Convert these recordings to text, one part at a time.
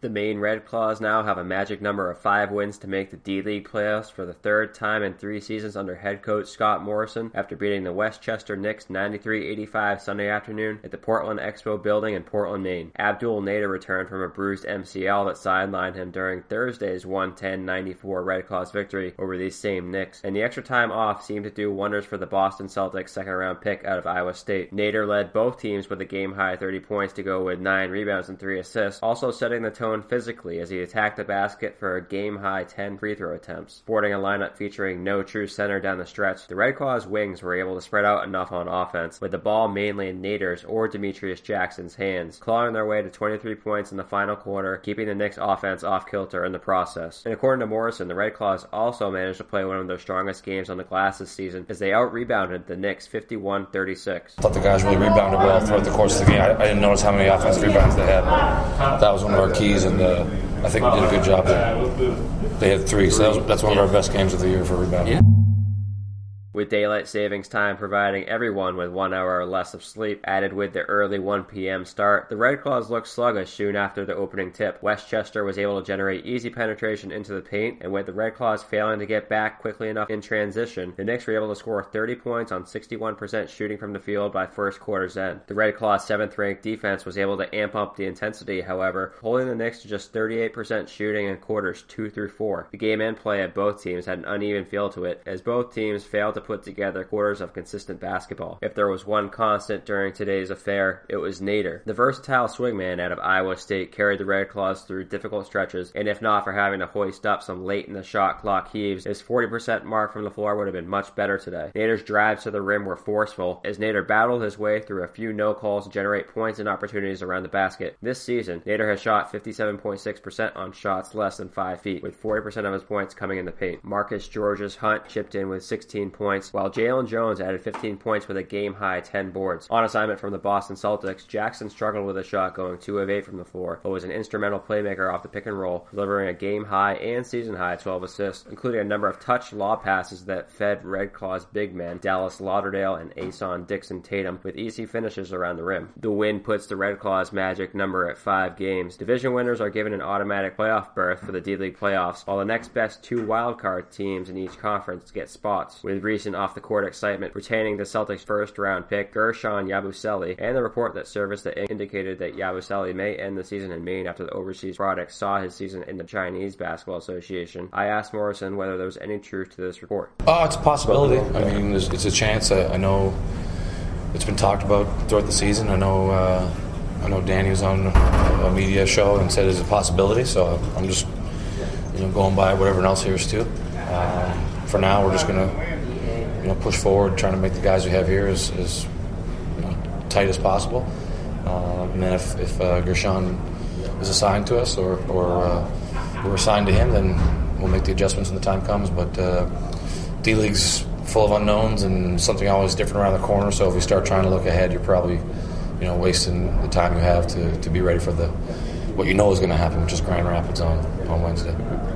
The Maine Red Claws now have a magic number of 5 wins to make the D-League playoffs for the third time in 3 seasons under head coach Scott Morrison after beating the Westchester Knicks 93-85 Sunday afternoon at the Portland Expo Building in Portland, Maine. Abdul Nader returned from a bruised MCL that sidelined him during Thursday's 110-94 Red Claws victory over these same Knicks, and the extra time off seemed to do wonders for the Boston Celtics second-round pick out of Iowa State. Nader led both teams with a game-high 30 points to go with 9 rebounds and 3 assists, also setting the tone physically as he attacked the basket for a game-high 10 free throw attempts. Sporting a lineup featuring no true center down the stretch, the Red Claws' wings were able to spread out enough on offense, with the ball mainly in Nader's or Demetrius Jackson's hands, clawing their way to 23 points in the final quarter, keeping the Knicks' offense off-kilter in the process. And according to Morrison, the Red Claws also managed to play one of their strongest games on the glass this season as they out-rebounded the Knicks 51-36. I thought the guys really rebounded well throughout the course of the game. I didn't notice how many offensive rebounds they had. That was one of our keys, and I think we did a good job there. They had 3, so that's one of our best games of the year for rebounding. With daylight savings time providing everyone with 1 hour or less of sleep, added with the early 1 p.m. start, the Red Claws looked sluggish soon after the opening tip. Westchester was able to generate easy penetration into the paint, and with the Red Claws failing to get back quickly enough in transition, the Knicks were able to score 30 points on 61% shooting from the field by first quarter's end. The Red Claws' 7th-ranked defense was able to amp up the intensity, however, holding the Knicks to just 38% shooting in quarters 2 through 4. The game and play at both teams had an uneven feel to it, as both teams failed to put together quarters of consistent basketball. If there was one constant during today's affair, it was Nader. The versatile swingman out of Iowa State carried the Red Claws through difficult stretches, and if not for having to hoist up some late in the shot clock heaves, his 40% mark from the floor would have been much better today. Nader's drives to the rim were forceful, as Nader battled his way through a few no-calls to generate points and opportunities around the basket. This season, Nader has shot 57.6% on shots less than 5 feet, with 40% of his points coming in the paint. Marcus George's Hunt chipped in with 16 points, while Jalen Jones added 15 points with a game-high 10 boards. On assignment from the Boston Celtics, Jackson struggled with a shot going 2 of 8 from the floor, but was an instrumental playmaker off the pick and roll, delivering a game-high and season-high 12 assists, including a number of touch lob passes that fed Red Claws' big men, Dallas Lauderdale and Ason Dixon Tatum, with easy finishes around the rim. The win puts the Red Claws' magic number at 5 games. Division winners are given an automatic playoff berth for the D-League playoffs, while the next best 2 wildcard teams in each conference get spots, with recent off-the-court excitement pertaining to Celtics' first-round pick, Guerschon Yabusele, and the report that surfaced that indicated that Yabusele may end the season in Maine after the overseas product saw his season in the Chinese Basketball Association. I asked Morrison whether there was any truth to this report. It's a possibility. I mean, it's a chance. I know it's been talked about throughout the season. I know Danny was on a media show and said it's a possibility, so I'm just going by what everyone else hears too. For now, we're just going to push forward, trying to make the guys we have here as tight as possible. And then if Guerschon is assigned to us or we're assigned to him, then we'll make the adjustments when the time comes. But D-League's full of unknowns and something always different around the corner. So if we start trying to look ahead, you're probably wasting the time you have to be ready for what is going to happen, which is Grand Rapids on Wednesday.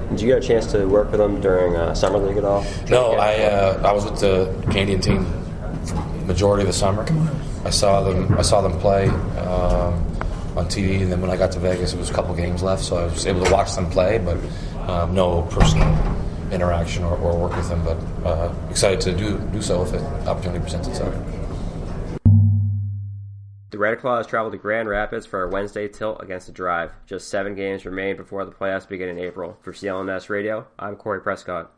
Did you get a chance to work with them during Summer League at all? No, I was with the Canadian team for the majority of the summer. I saw them play on TV, and then when I got to Vegas, it was a couple games left, so I was able to watch them play, but no personal interaction or work with them. But excited to do so if the opportunity presents itself. The Red Claws traveled to Grand Rapids for a Wednesday tilt against the Drive. Just 7 games remain before the playoffs begin in April. For CLNS Radio, I'm Corey Prescott.